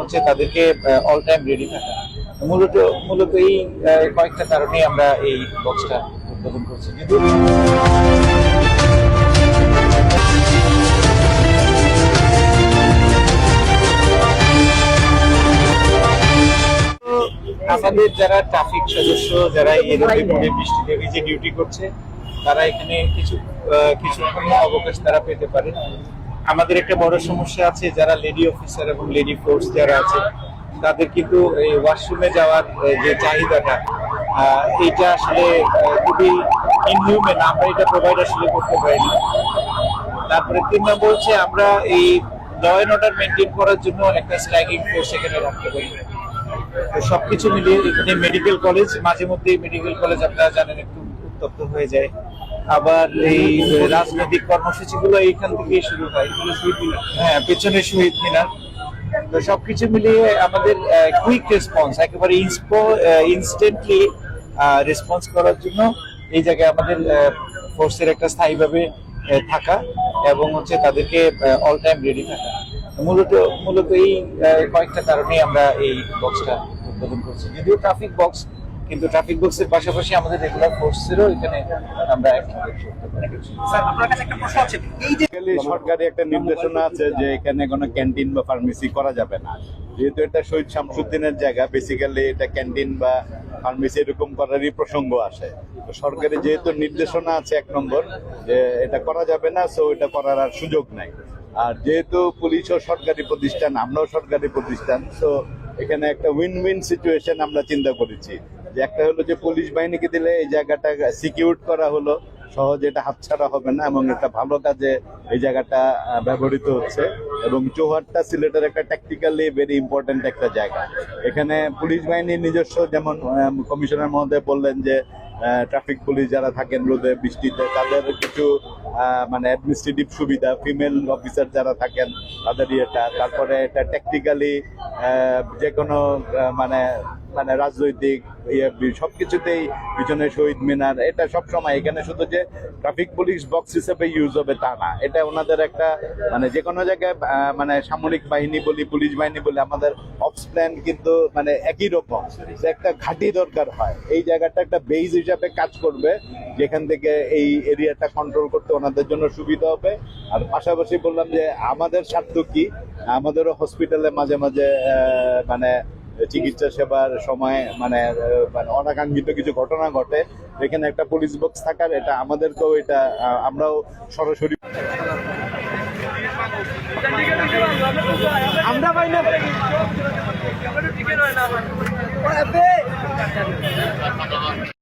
হচ্ছে তাদেরকে all time ready থাকা। মূলত মূলত এই কয়েকটা কারণে আমরা এই বক্সটা উদ্বোধন করছি। আমাদের যারা ট্রাফিক সদস্য যারা এই রোদে বৃষ্টিতে ভিজে ডিউটি করছে, তারা এখানে কিছুক্ষণ অবকাশ তারা পেতে পারে। আমাদের একটা বড় সমস্যা আছে, যারা লেডি অফিসার এবং লেডি ফোর্স যারা আছে তাদের কিন্তু এই ওয়াশরুমে যাওয়ার যে চাহিদাটা, এইটা আসলে খুবই ইনহিউম্যান, আমরা এটা প্রোভাইড আসলে করতে পারি না। তারপরে 3 নম্বর হচ্ছে আমরা এই ল অ্যান্ড অর্ডার মেনটেন করার জন্য একটা স্ট্রাইকিং ফোর্স এখানে রাখতে পারি। তো সবকিছু মিলিয়ে এখানে মেডিকেল কলেজ, মাঝে মধ্যে মেডিকেল কলেজ আপনারা জানেন একটু উত্তপ্ত হয়ে যায়। আবার এই রাজনৈতিক কর্মসূচিগুলো এইখান থেকেই শুরু হয়। হ্যাঁ, পেছনে শহীদ মিনার। তো সবকিছু মিলিয়ে আমাদের কুইক রেসপন্স, একেবারে ইনস্ট্যান্টলি রেসপন্স করার জন্য এই জায়গায় আমাদের ফোর্সের একটা স্থায়ীভাবে থাকা এবং হচ্ছে তাদেরকে অল টাইম রেডি থাকা। মূলত এই কয়েকটা কারণে আমরা এই বক্সটা উদ্বোধন করছি। যদিও ট্রাফিক বক্স, কিন্তু ট্রাফিক বক্সের পাশাপাশি আমাদের রেগুলার ফোর্সেরও এখানে আমরা সরকারি একটা নির্দেশনা আছে যে এখানে কোনো ক্যান্টিন বা ফার্মেসি করা যাবে না। যেহেতু এটা শহীদ শামসুদ্দিনের জায়গা, বেসিক্যালি এটা ক্যান্টিন বা ফার্মেসি এরকম করারই প্রসঙ্গ আসে। তো সরকারি যেহেতু নির্দেশনা আছে 1 নম্বর যে এটা করা যাবে না, সো এটা করার আর সুযোগ নাই। আর যেহেতু পুলিশও সরকারি প্রতিষ্ঠান, আমরাও সরকারি প্রতিষ্ঠান, তো এখানে একটা উইন উইন সিচুয়েশন আমরা চিন্তা করেছি। যে একটা হলো যে পুলিশ বাহিনীকে দিলে এই জায়গাটা সিকিউর করা হলো, সহজে এটা হাতছাড়া হবে না এবং একটা ভালো কাজে এই জায়গাটা ব্যবহৃত হচ্ছে। এবং চৌহাট্টা সিলেটের একটা ট্যাকটিক্যালি ভেরি ইম্পর্টেন্ট একটা জায়গা। এখানে পুলিশ বাহিনীর নিজস্ব, যেমন কমিশনার মহোদয় বললেন যে ট্রাফিক পুলিশ যারা থাকেন রোদে বৃষ্টিতে, তাদের কিছু মানে অ্যাডমিনিস্ট্রেটিভ সুবিধা, ফিমেল অফিসার যারা থাকেন তাদের ইয়েটা, তারপরে এটা ট্যাকটিক্যালি যে কোনো মানে মানে রাজনৈতিক সবকিছুতেই পিছনে শহীদ মিনার, এটা সবসময় এখানে শুধু যে ট্রাফিক পুলিশ বক্স হিসেবে ইউজ হবে তা না, এটা ওনাদের একটা মানে যে কোনো জায়গায় মানে সামরিক বাহিনী বলি, পুলিশ বাহিনী বলি, আমাদের অপস প্ল্যান কিন্তু মানে একই রকম। একটা ঘাঁটি দরকার হয়, এই জায়গাটা একটা বেজ হিসাবে কাজ করবে, যেখান থেকে এই এরিয়াটা কন্ট্রোল করতে ওনাদের জন্য সুবিধা হবে। আর পাশাপাশি বললাম যে আমাদের স্বার্থ কি, আমাদেরও হসপিটালে মাঝে মাঝে মানে চিকিৎসা সেবার সময় মানে অনাকাঙ্ক্ষিত কিছু ঘটনা ঘটে, এখানে একটা পুলিশ বক্স থাকার এটা আমাদেরকেও, এটা আমরাও সরাসরি আমরা